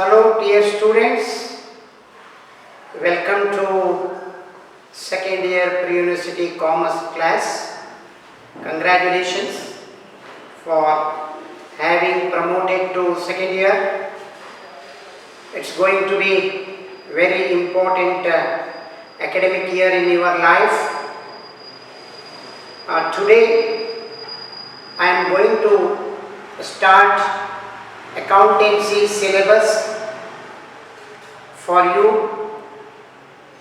Hello dear students, welcome to second year pre-university commerce class. Congratulations for having promoted to second year. It's going to be very important academic year in your life. Today I am going to start accountancy syllabus for you.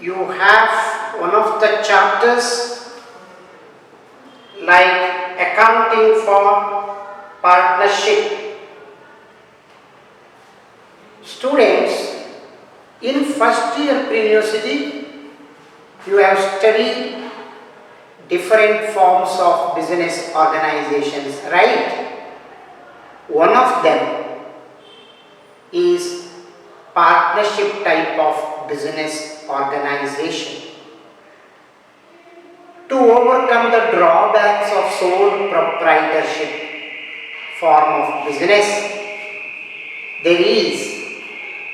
You have one of the chapters like accounting for partnership. Students, in first year pre-university you have studied different forms of business organizations, right? One of them is partnership type of business organization. To overcome the drawbacks of sole proprietorship form of business, there is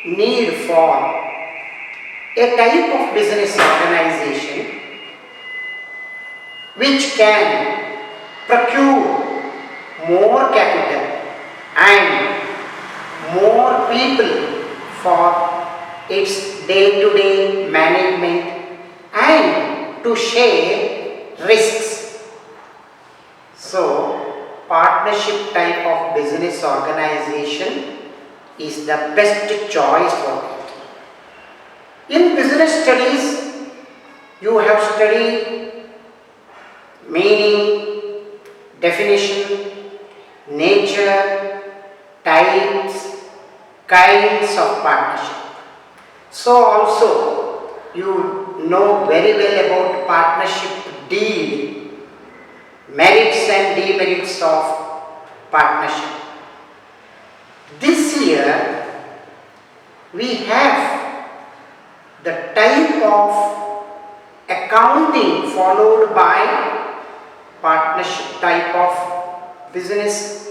need for a type of business organization which can procure more capital and more people for its day-to-day management and to share risks. So, partnership type of business organization is the best choice for it. In business studies, you have studied meaning, definition, nature, types, kinds of partnership. So also you know very well about partnership deed, merits and demerits of partnership. This year we have the type of accounting followed by partnership type of business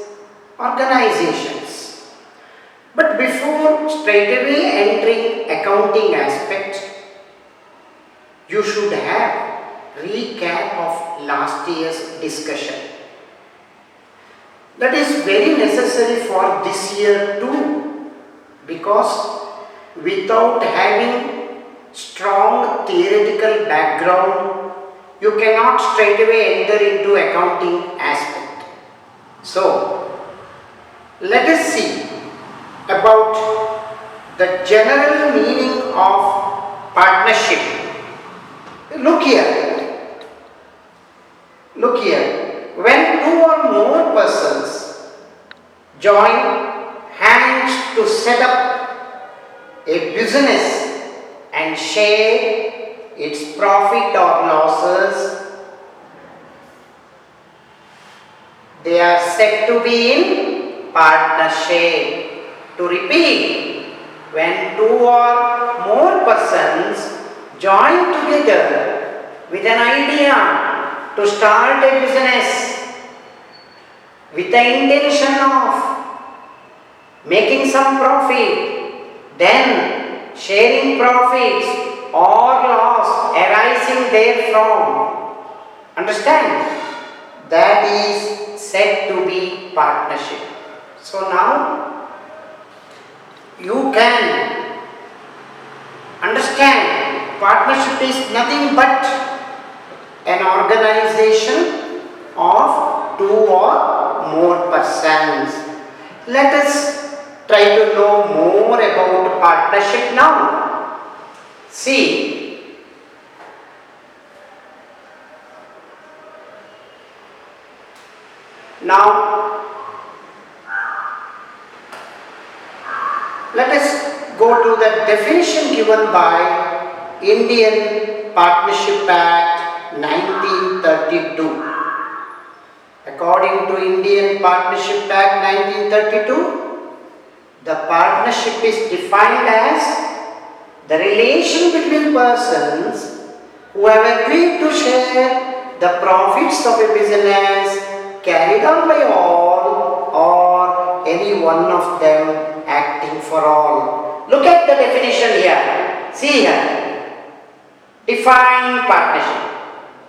organizations. But before straightaway entering accounting aspect, you should have recap of last year's discussion. That is very necessary for this year too, because without having strong theoretical background, you cannot straightaway enter into accounting aspect. So, let us see about the general meaning of partnership. Look here. When two or more persons join hands to set up a business and share its profit or losses, they are said to be in partnership. To repeat, when two or more persons join together with an idea to start a business with the intention of making some profit, then sharing profits or loss arising therefrom, understand? That is said to be partnership. So now you can understand partnership is nothing but an organization of two or more persons. Let us try to know more about partnership now. See, now let us go to the definition given by Indian Partnership Act 1932. According to Indian Partnership Act 1932, the partnership is defined as the relation between persons who have agreed to share the profits of a business carried on by all or any one of them acting for all. definition here. See here. Define partnership.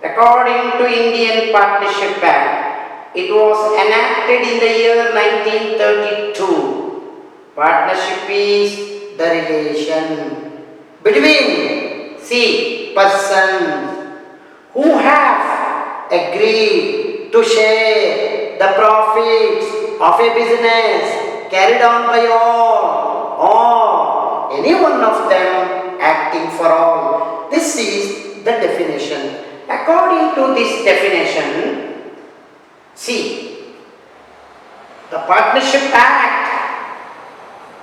According to Indian Partnership Act, it was enacted in the year 1932. Partnership is the relation between, see, persons who have agreed to share the profits of a business carried on by all, or any one of them acting for all. This is the definition. According to this definition, see, the Partnership Act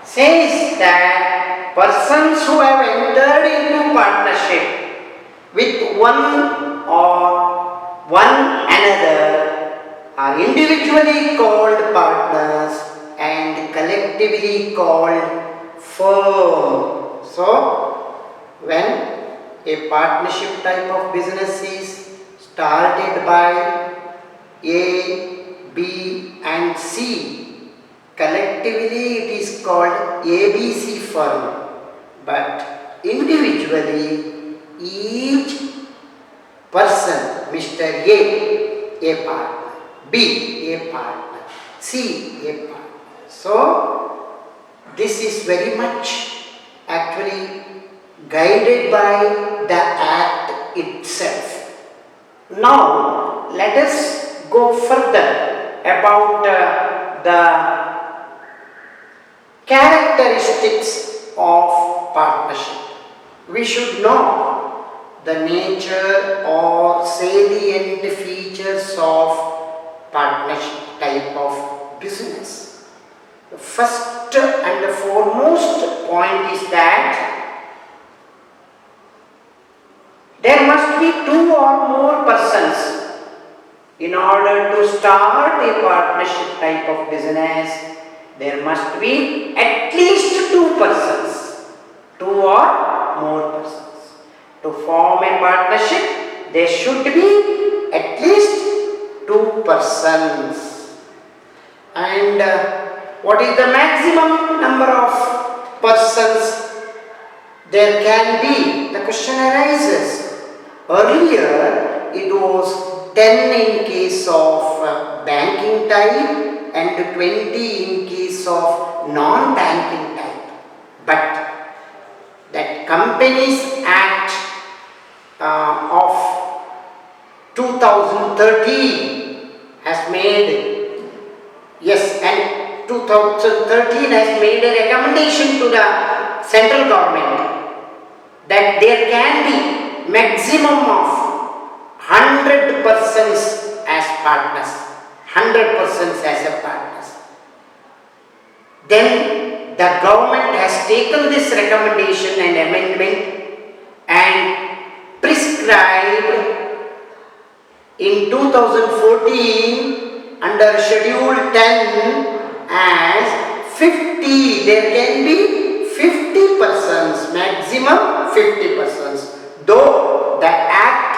says that persons who have entered into partnership with one or one another are individually called partners and collectively called firm. So, when a partnership type of business is started by A, B and C, collectively it is called ABC firm, but individually each person, Mr. A partner, B, a partner, C, a partner. So, this is very much actually guided by the act itself. Now, let us go further about the characteristics of partnership. We should know the nature or salient features of partnership type of business. The first and the foremost point is that there must be two or more persons in order to start a partnership type of business. There must be at least two persons, two or more persons. To form a partnership, there should be at least two persons. And what is the maximum number of persons there can be? The question arises. Earlier, it was 10 in case of banking type and 20 in case of non-banking type. But that Companies Act of 2013 has made, yes, and 2013 has made a recommendation to the central government that there can be maximum of 100 persons as partners, 100 persons as a partners. Then the government has taken this recommendation and amendment and prescribed in 2014 under Schedule 10 as 50. There can be 50 persons, maximum 50 persons. Though the Act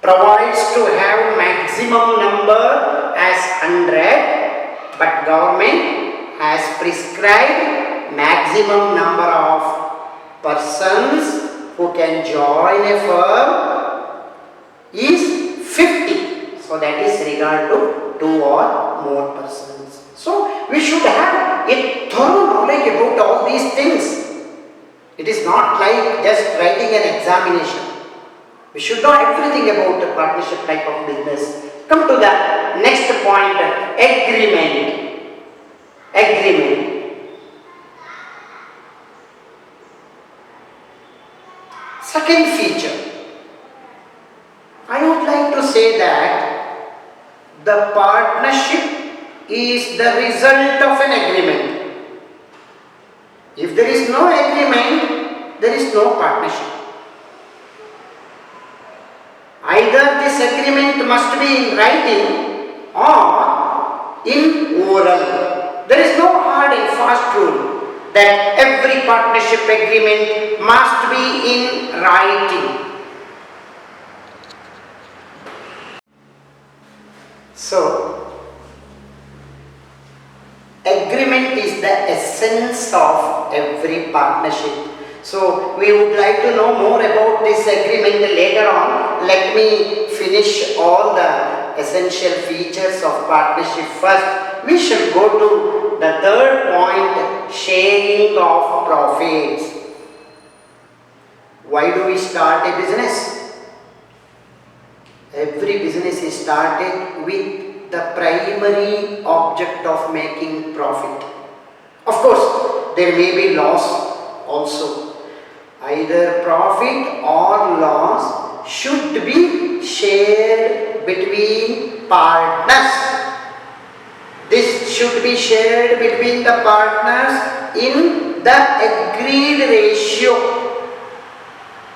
provides to have maximum number as 100, but government has prescribed maximum number of persons who can join a firm is 50. So that is regard to two or more persons. So we should have a thorough knowledge about all these things. It is not like just writing an examination. We should know everything about the partnership type of business. Come to the next point, agreement. Agreement. Second feature. I would like to say that the partnership is the result of an agreement. If there is no agreement, there is no partnership. Either this agreement must be in writing or in oral. There is no hard and fast rule that every partnership agreement must be in writing. So, agreement is the essence of every partnership. So we would like to know more about this agreement later on. Let me finish all the essential features of partnership first. We shall go to the third point, sharing of profits. Why do we start a business? Every business is started with the primary object of making profit. Of course, there may be loss also. Either profit or loss should be shared between partners. This should be shared between the partners in the agreed ratio.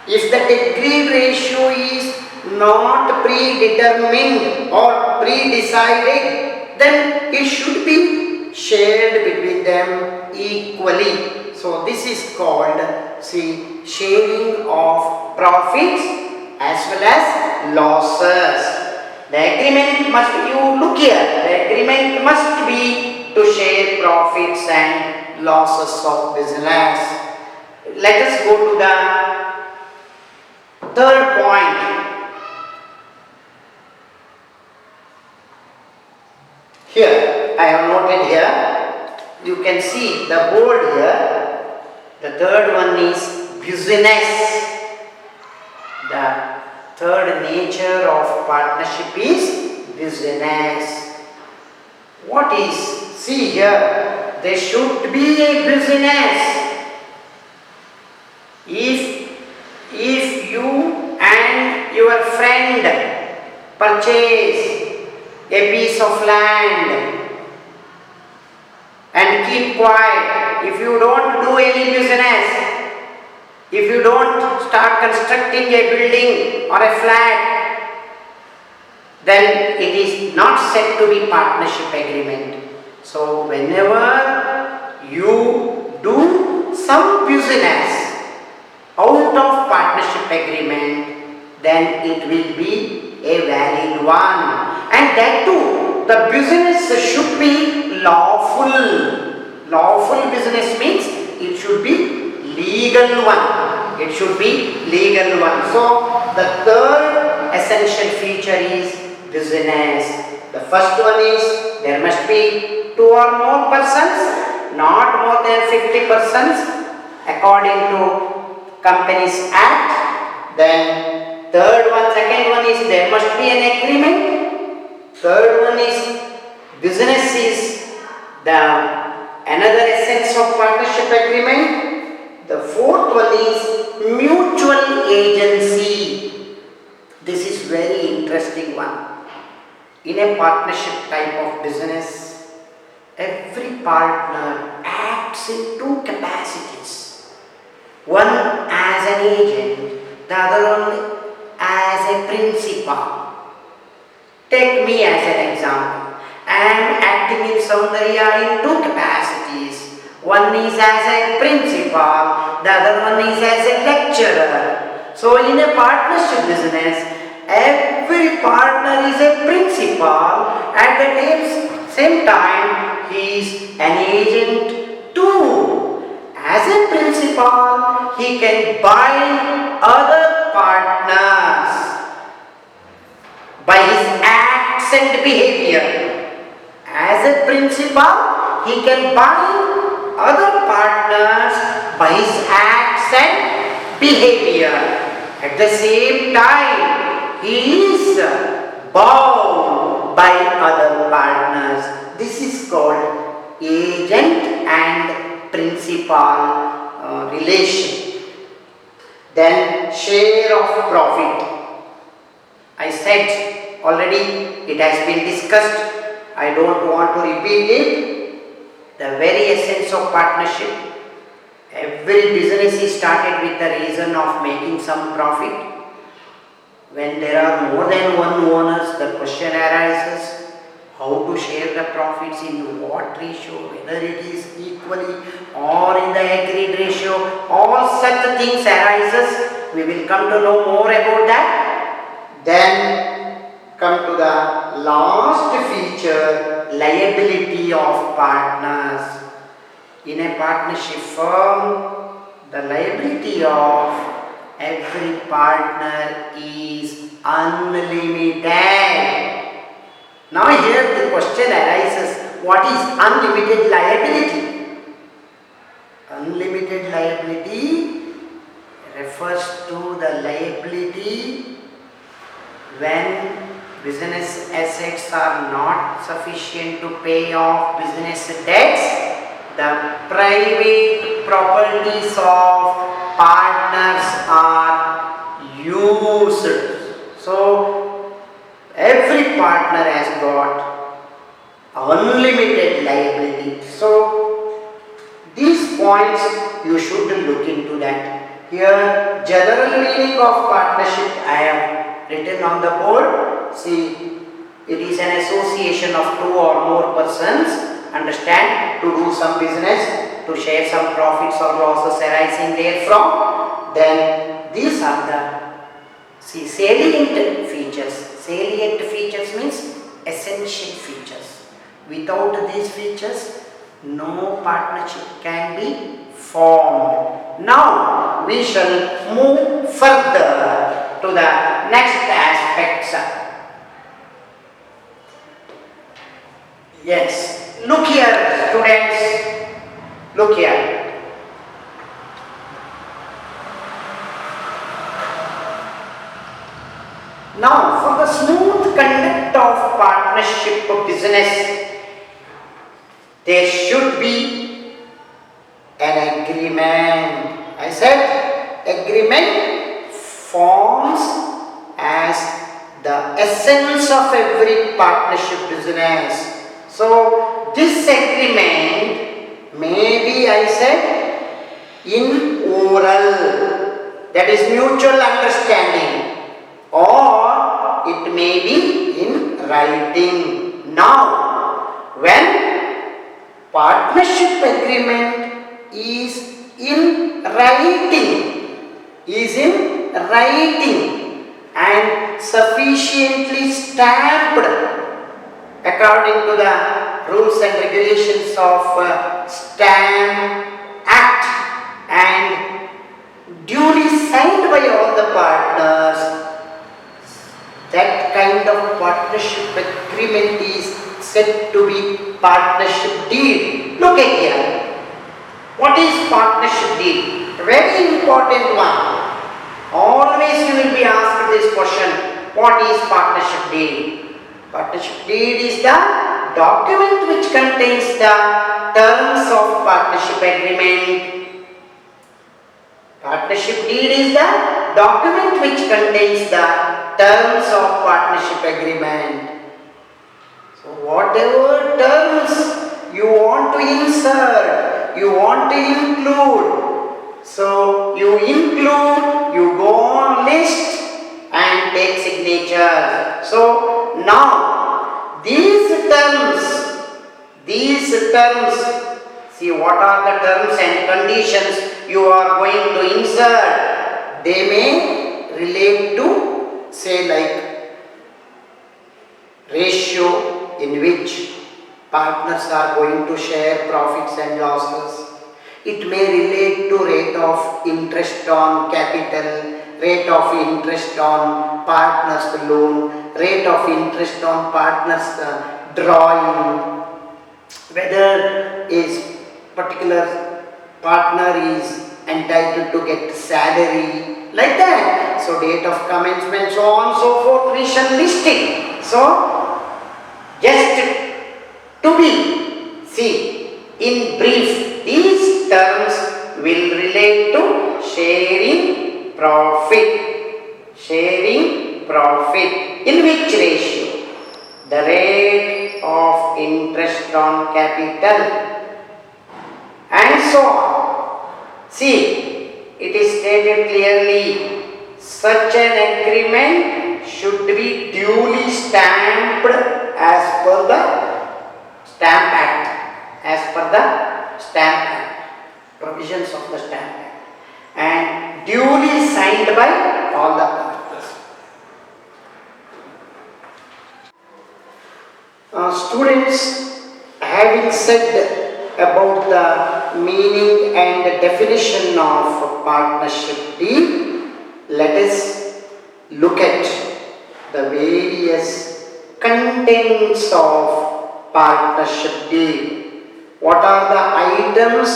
If that agreed ratio is not predetermined or pre-decided, then it should be shared between them equally. So this is called, sharing of profits as well as losses. The agreement must be, you look here, the agreement must be to share profits and losses of business. Let us go to the third point. Here, I have noted here, you can see the board here. The third one is business. The third nature of partnership is business. What is? See here, there should be a business. If you and your friend purchase a piece of land and keep quiet, if you don't do any business, if you don't start constructing a building or a flat, then it is not said to be partnership agreement. So whenever you do some business out of partnership agreement, then it will be a valid one. And that too, the business should be lawful. Lawful business means it should be legal one. It should be legal one. So the third essential feature is business. The first one is there must be 2 or more persons, not more than 50 persons according to Companies Act. Then second one is there must be an agreement. Third one is business is the another essence of partnership agreement. The fourth one is mutual agency. This is very interesting one. In a partnership type of business, every partner acts in 2 capacities. One as an agent, the other one as a principal. Take me as an example. I am acting in Soundarya in 2 capacities. One is as a principal, the other one is as a lecturer. So in a partnership business, every partner is a principal. At the same time, he is an agent too. As a principal, he can bind other partners by his acts and behavior. As a principal, he can bind other partners by his acts and behavior. At the same time, he is bound by other partners. This is called agent and principal relation. Then share of profit. I said already, it has been discussed. I don't want to repeat it. The very essence of partnership. Every business is started with the reason of making some profit. When there are more than one owners, the question arises how to share the profits, in what ratio, whether it is equally or in the agreed ratio. All such things arises. We will come to know more about that. Then come to the last feature, liability of partners. In a partnership firm, the liability of every partner is unlimited. Now here the question arises, what is unlimited liability? Unlimited liability refers to the liability when business assets are not sufficient to pay off business debts. The private properties of partners are used. So every partner has got unlimited liability. So these points you should look into that. Here general meaning of partnership I have written on the board. See, it is an association of two or more persons, understand, to do some business, to share some profits or losses arising therefrom. Then these are the salient features. Salient features means essential features. Without these features, no partnership can be formed. Now we shall move further to the next aspects. Yes, look here students, look here. Now for the smooth conduct of partnership business, there should be an agreement. I said agreement forms as the essence of every partnership business. So this agreement may be, I said, in oral, that is mutual understanding, or it may be in writing. Now when partnership agreement is in writing, and sufficiently stamped according to the rules and regulations of Stamp Act and duly signed by all the partners, that kind of partnership agreement is said to be partnership deed. Look at here. What is partnership deed? A very important one. Always you will be asked this question. What is partnership deed? Partnership deed is the document which contains the terms of partnership agreement. Partnership deed is the document which contains the terms of partnership agreement. So whatever terms you want to insert, you want to include, so you include, you go on list and take signature. So now these terms, see what are the terms and conditions you are going to insert. They may relate to, say, like ratio in which partners are going to share profits and losses. It may relate to rate of interest on capital, rate of interest on partners loan, rate of interest on partners drawing, whether is particular partner is entitled to get salary, like that. So date of commencement, so on so forth, we shall list it. So just to be, see, in brief, these terms will relate to sharing profit. Sharing profit. In which ratio? The rate of interest on capital and so on. See, it is stated clearly, such an agreement should be duly stamped as per the Stamp Act, as per the Stamp Act, provisions of the Stamp Act, and duly signed by all the partners. students, having said about the meaning and the definition of partnership deal, let us look at the various contents of partnership deal. What are the items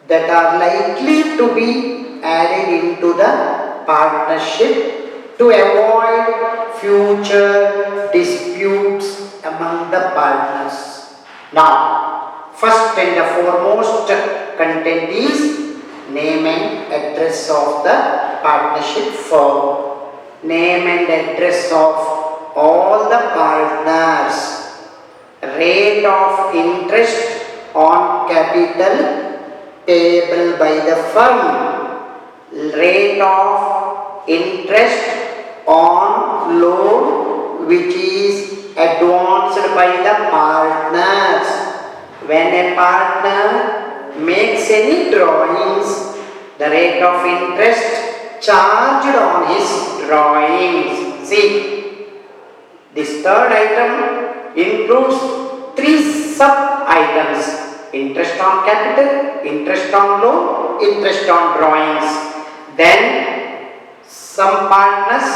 that are likely to be added into the partnership to avoid future disputes among the partners? Now, first and the foremost content is name and address of the partnership firm. Name and address of all the partners. Rate of interest on capital payable by the firm. Rate of interest on loan which is advanced by the partners. When a partner makes any drawings, the rate of interest charged on his drawings. See, this third item includes three sub-items: interest on capital, interest on loan, interest on drawings. Then some partners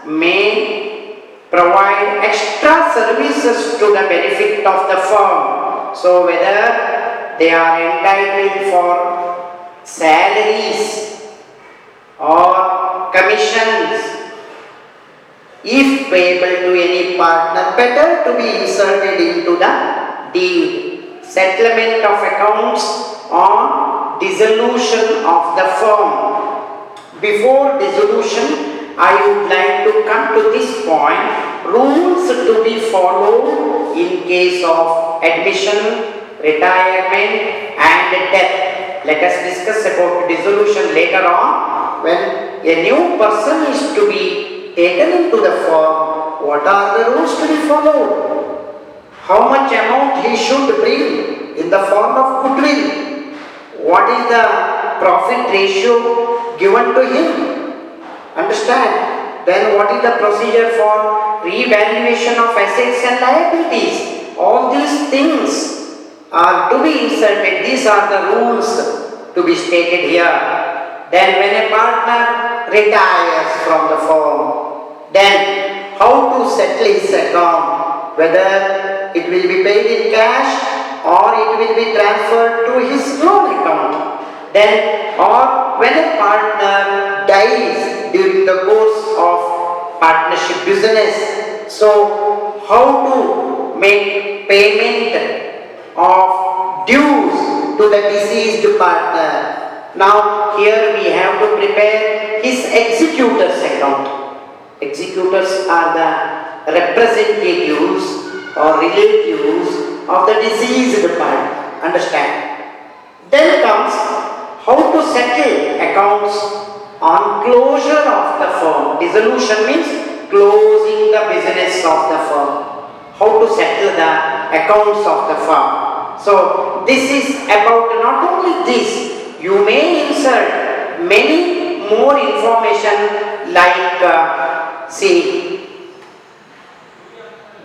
may provide extra services to the benefit of the firm. So whether they are entitled for salaries or commissions, if payable to any partner, better to be inserted into the deed. Settlement of accounts on dissolution of the firm. Before dissolution, I would like to come to this point. Rules to be followed in case of admission, retirement and death. Let us discuss about dissolution later on. When a new person is to be taken into the firm, what are the rules to be followed? How much amount he should bring in the form of goodwill? What is the profit ratio given to him? Understand? Then what is the procedure for revaluation of assets and liabilities? All these things are to be inserted. These are the rules to be stated here. Then when a partner retires from the firm, then how to settle his account, whether it will be paid in cash or it will be transferred to his loan account. Then or when a partner dies during the course of partnership business, so how to make payment of dues to the deceased partner. Now here we have to prepare his executor's account. Executors are the representatives or relatives of the deceased partner. Understand? Then comes how to settle accounts on closure of the firm. Dissolution means closing the business of the firm. How to settle the accounts of the firm. So this is about not only this. You may insert many more information like see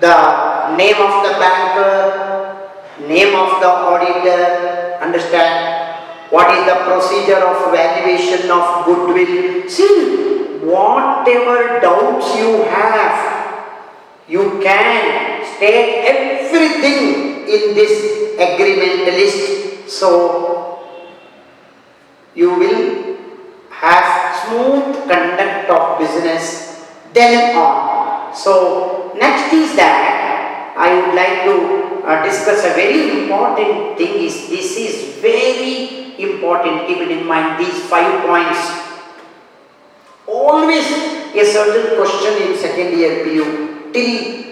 the name of the banker, name of the auditor, understand what is the procedure of valuation of goodwill. See, whatever doubts you have, you can state everything in this agreement list. So you will have smooth conduct of business then on. So next is that I would like to discuss a very important thing. This is very important. Keep it in mind, these 5 points. Always a certain question in second year PU till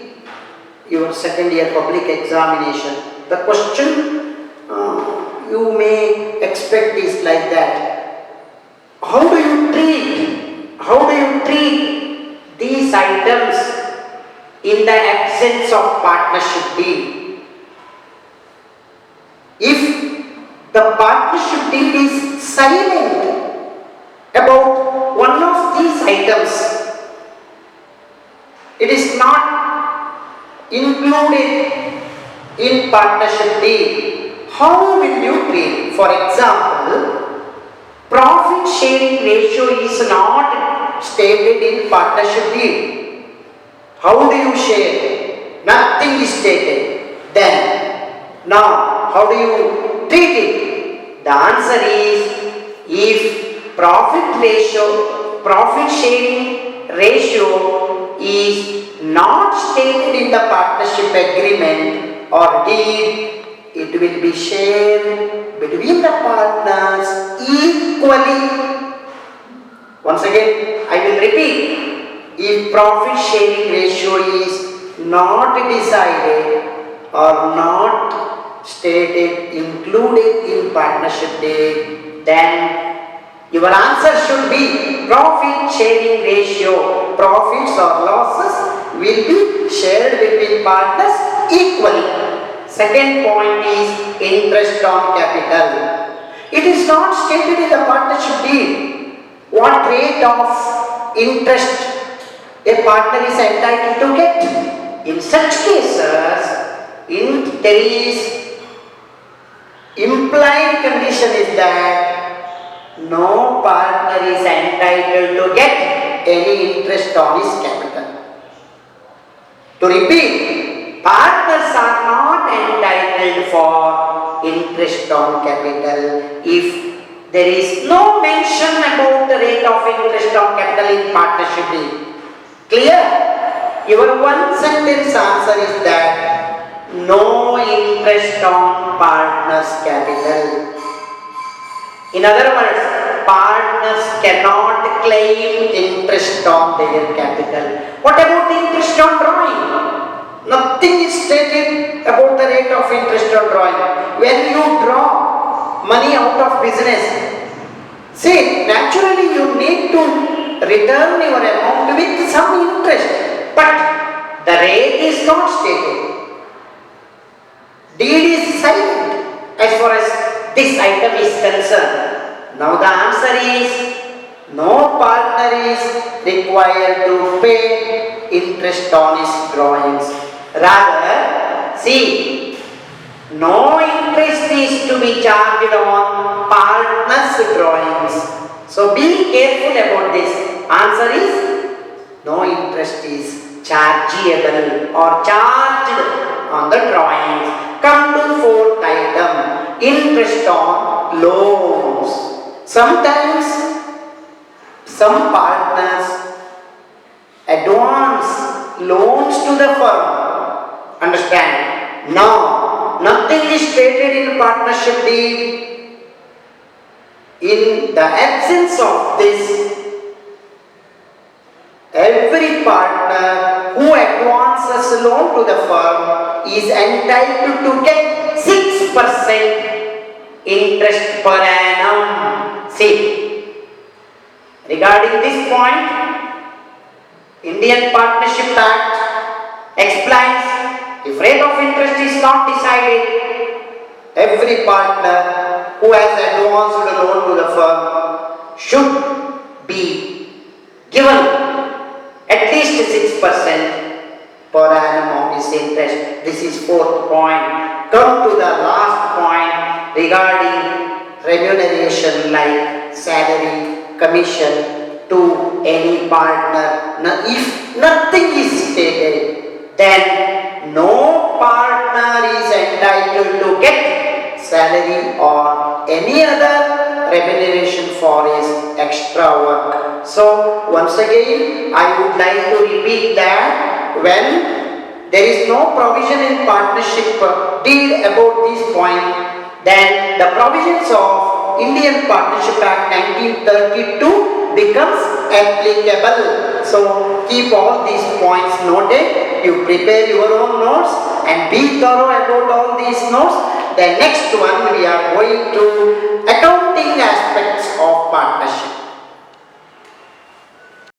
your second year public examination. The question you may expect is like that. How do you treat these items in the absence of partnership deed? If the partnership deed is silent about one of these items, it is not included in partnership deed, how will you treat? For example, profit sharing ratio is not stated in partnership deed. How do you share? Nothing is stated. Then, now, how do you treat it? The answer is, if profit sharing ratio is not stated in the partnership agreement or deed, it will be shared between the partners equally. Once again, I will repeat. If profit sharing ratio is not decided or not stated, included in partnership deed, then your answer should be profit sharing ratio. Profits or losses will be shared between partners equally. Second point is interest on capital. It is not stated in the partnership deed what rate of interest a partner is entitled to get. In such cases, there is implied condition is that no partner is entitled to get any interest on his capital. To repeat, partners are not entitled for interest on capital if there is no mention about the rate of interest on capital in partnership deed. Clear? Your one sentence answer is that no interest on partner's capital. In other words, partners cannot claim interest on their capital. What about the interest on drawing? Nothing is stated about the rate of interest on drawing. When you draw money out of business, see, naturally you need to return your amount with some interest, but the rate is not stated. Deed is silent as far as this item is concerned. Now the answer is, no partner is required to pay interest on his drawings. Rather, see, no interest is to be charged on partner's drawings. So be careful about this. Answer is, no interest is chargeable or charged on the drawings. Come to fourth item, interest on loans. Sometimes some partners advance loans to the firm. Understand? Now, nothing is stated in partnership deed. In the absence of this, every partner who advances loan to the firm is entitled to get 6% interest per annum. See, regarding this point, Indian Partnership Act explains, if rate of interest is not decided, every partner who has advanced a loan to the firm should be given at least 6% per annum of his interest. This is fourth point. Come to the last point regarding remuneration like salary, commission to any partner. Now, if nothing is stated, then no partner is entitled to get salary or any other remuneration for his extra work. So, once again, I would like to repeat that when there is no provision in partnership deed about this point, then the provisions of Indian Partnership Act 1932 becomes applicable. So, keep all these points noted. You prepare your own notes and be thorough about all these notes. The next one we are going to accounting aspects of